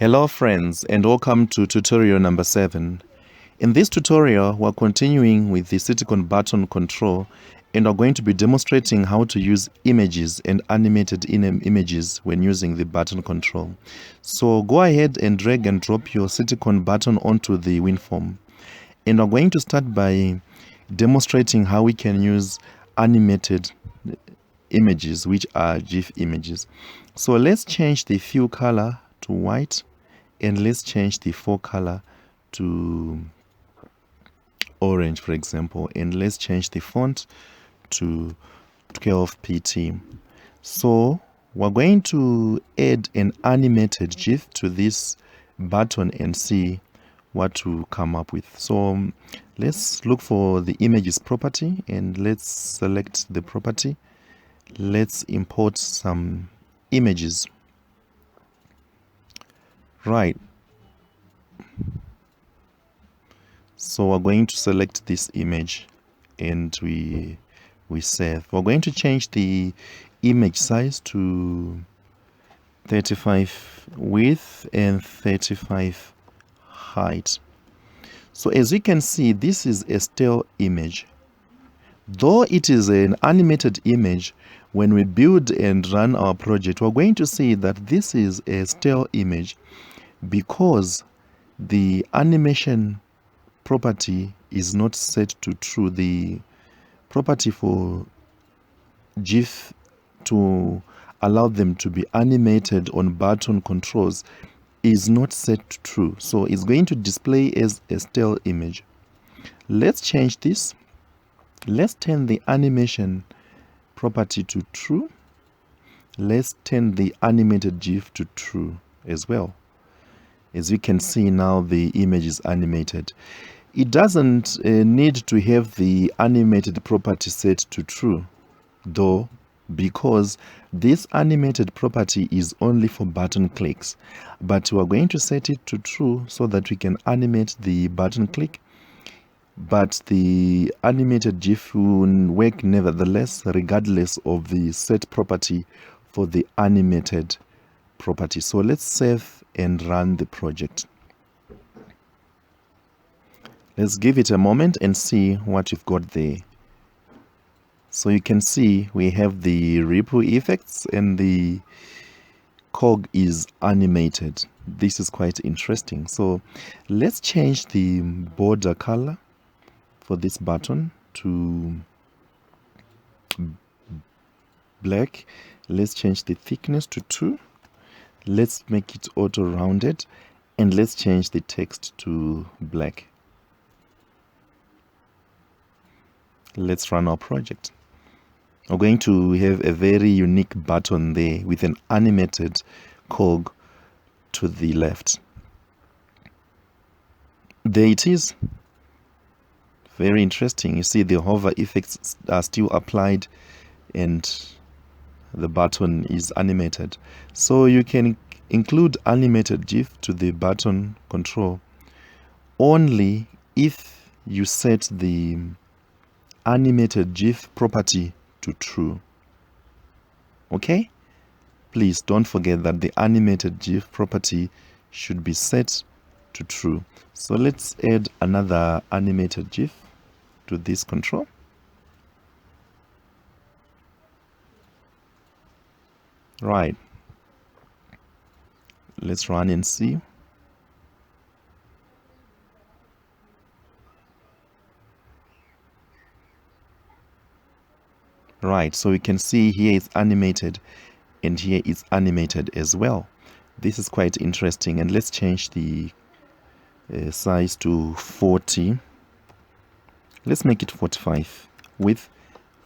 Hello friends, and welcome to tutorial number 7. In this tutorial, we're continuing with the Citicon button control, and we're going to be demonstrating how to use images and animated images when using the button control. So go ahead and drag and drop your Citicon button onto the WinForm. And we're going to start by demonstrating how we can use animated images, which are GIF images. So let's change the fill color to white, and let's change the font color to orange, for example, and let's change the font to 12 pt. So we're going to add an animated GIF to this button and see what to come up with. So let's look for the images property and let's select the property. Let's import some images. Right. So we're going to select this image and we save. We're going to change the image size to 35 width and 35 height. So as you can see, this is a still image. Though it is an animated image, when we build and run our project, we're going to see that this is a still image because the animation property is not set to true. The property for GIF to allow them to be animated on button controls is not set to true. So it's going to display as a still image. Let's change this. Let's turn the animation property to true. Let's turn the animated GIF to true as well. As you can see now, the image is animated. It doesn't need to have the animated property set to true, though, because this animated property is only for button clicks. But we're going to set it to true so that we can animate the button click. But the animated GIF will work nevertheless, regardless of the set property for the animated property. So let's save and run the project. Let's give it a moment and see what you've got there. So you can see we have the ripple effects and the cog is animated. This is quite interesting. So let's change the border color for this button to black. Let's change the thickness to 2. Let's make it auto rounded, and let's change the text to black. Let's run our project. We're going to have a very unique button there with an animated cog to the left. There it is. Very interesting. You see the hover effects are still applied and the button is animated. So you can include animated GIF to the button control only if you set the animated GIF property to true. Okay? Please don't forget that the animated GIF property should be set to true. So let's add another animated GIF to this control. Right. Let's run and see. Right, so you can see here it's animated and here it's animated as well. This is quite interesting, and let's change the size to 40. Let's make it 45 width,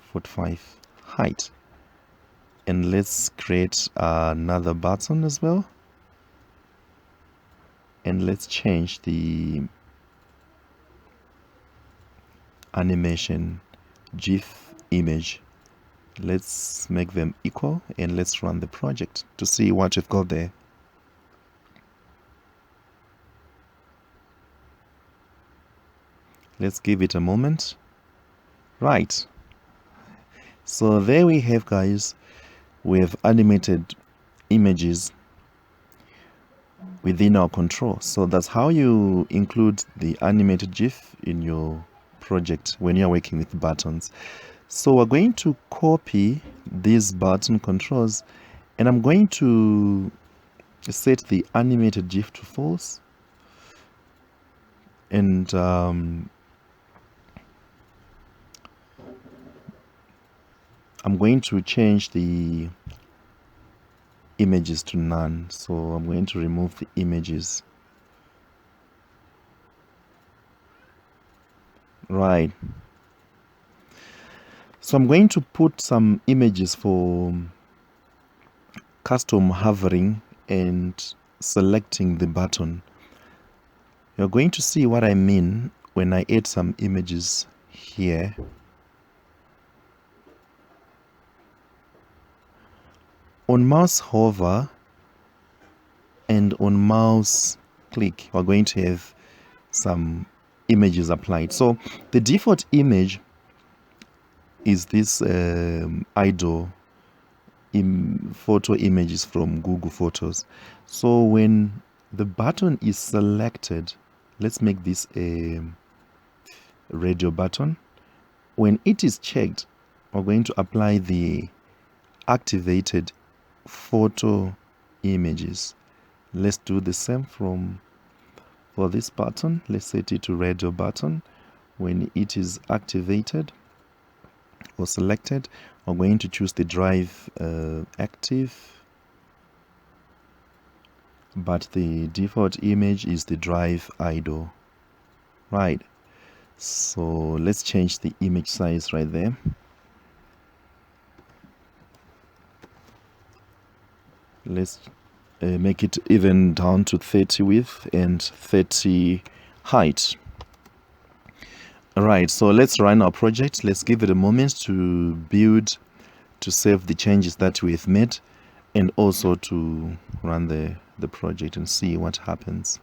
45 height. And let's create another button as well. And let's change the animation GIF image. Let's make them equal and let's run the project to see what we've got there. Let's give it a moment. Right. So there we have, guys. We have animated images within our control. So that's how you include the animated GIF in your project when you're working with buttons. So we're going to copy these button controls, and I'm going to set the animated GIF to false, and I'm going to change the images to none. So I'm going to remove the images. Right. So I'm going to put some images for custom hovering and selecting the button. You're going to see what I mean when I add some images here. On mouse hover and on mouse click, we're going to have some images applied. So the default image is this idle photo images from Google Photos. So when the button is selected, let's make this a radio button. When it is checked, we're going to apply the activated photo images. Let's do the same for this button. Let's set it to radio button. When it is activated or selected, we're going to choose the drive active, but the default image is the drive idle. Right, so let's change the image size right there. Let's make it even down to 30 width and 30 height. Alright, so let's run our project. Let's give it a moment to build, to save the changes that we've made, and also to run the project and see what happens.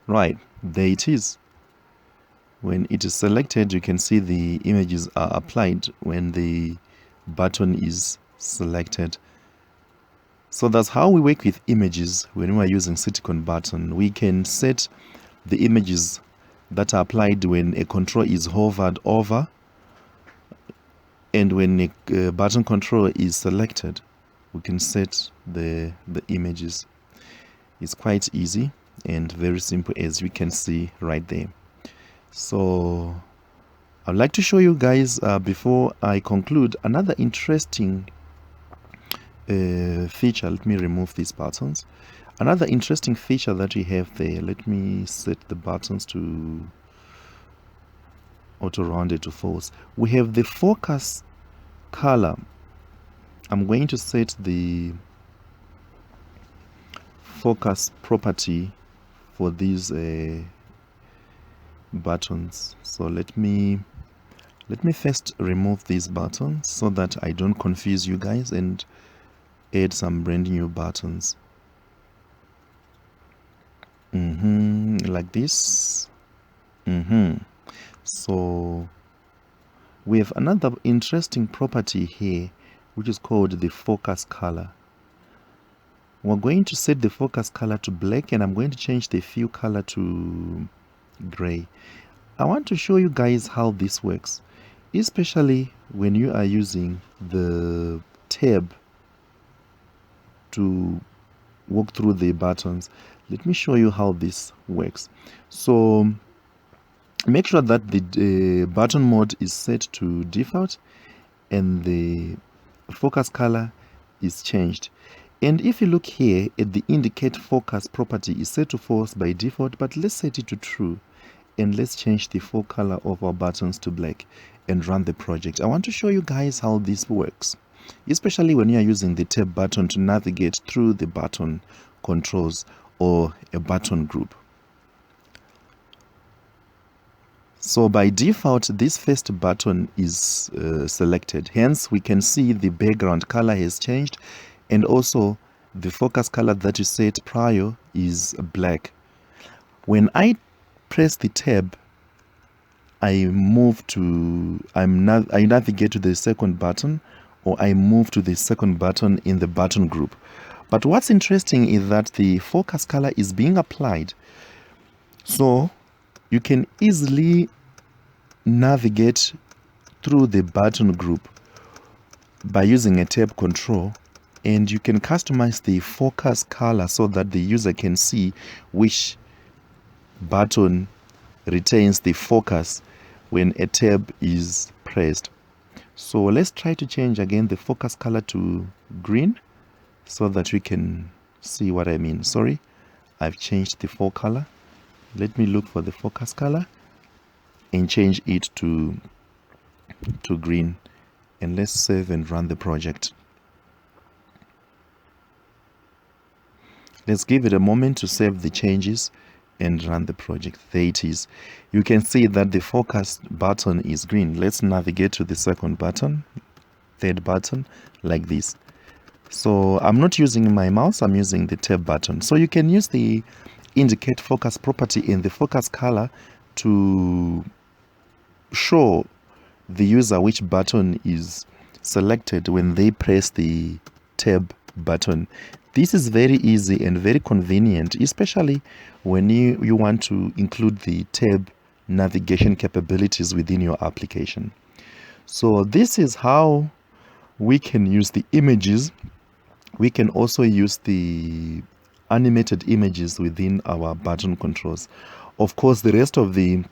Right, there it is. When it is selected, you can see the images are applied when the button is selected. So that's how we work with images when we are using Citicon button. We can set the images that are applied when a control is hovered over, and when a button control is selected, we can set the images. It's quite easy and very simple, as you can see right there. So I'd like to show you guys before I conclude another interesting feature. Let me remove these buttons. Another interesting feature that we have there, let me set the buttons to auto rounded to false. We have the focus color. I'm going to set the focus property for these buttons. So let me first remove these buttons so that I don't confuse you guys, and add some brand new buttons. Like this. So we have another interesting property here, which is called the focus color. We're going to set the focus color to black, and I'm going to change the fill color to gray. I want to show you guys how this works, especially when you are using the tab to walk through the buttons. Let me show you how this works. So make sure that the button mode is set to default and the focus color is changed. And if you look here at the indicate focus property is set to false by default, but let's set it to true, and let's change the full color of our buttons to black and run the project. I want to show you guys how this works, especially when you are using the tab button to navigate through the button controls or a button group. So by default, this first button is selected. Hence, we can see the background color has changed, and also the focus color that you set prior is black. When I press the tab, I navigate to the second button, or I move to the second button in the button group. But what's interesting is that the focus color is being applied, so you can easily navigate through the button group by using a tab control, and you can customize the focus color so that the user can see which button retains the focus when a tab is pressed. So let's try to change again the focus color to green so that we can see what I mean. Sorry, I've changed the fore color. Let me look for the focus color and change it to green, and let's save and run the project. Let's give it a moment to save the changes and run the project. There it is. You can see that the focus button is green. Let's navigate to the second button, third button, like this. So I'm not using my mouse, I'm using the tab button. So you can use the indicate focus property in the focus color to show the user which button is selected when they press the tab button. This is very easy and very convenient, especially when you want to include the tab navigation capabilities within your application. So this is how we can use the images. We can also use the animated images within our button controls. Of course, the rest of the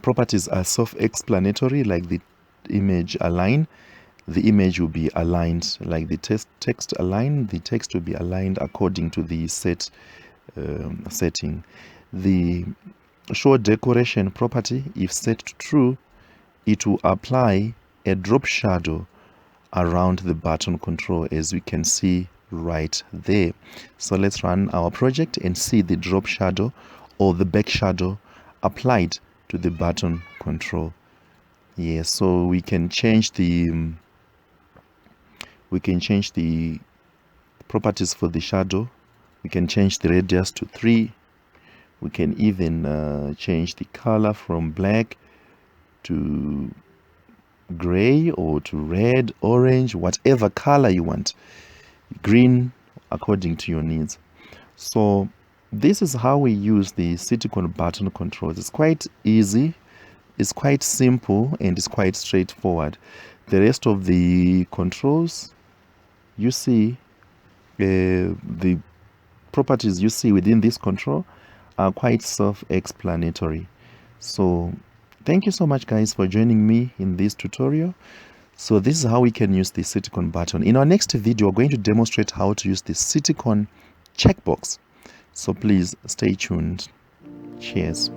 properties are self-explanatory, like the image align. The image will be aligned like the text align. The text will be aligned according to the setting. The show decoration property, if set to true, it will apply a drop shadow around the button control, as we can see right there. So let's run our project and see the drop shadow or the back shadow applied to the button control. Yeah, so we can change the properties for the shadow. We can change the radius to 3. We can even change the color from black to gray or to red, orange, whatever color you want, green, according to your needs. So this is how we use the Citicon button controls. It's quite easy, it's quite simple, and it's quite straightforward. The rest of the controls you see, the properties you see within this control are quite self-explanatory. So thank you so much, guys, for joining me in this tutorial. So this is how we can use the Citicon button. In our next video, we're going to demonstrate how to use the Citicon checkbox. So please stay tuned. Cheers.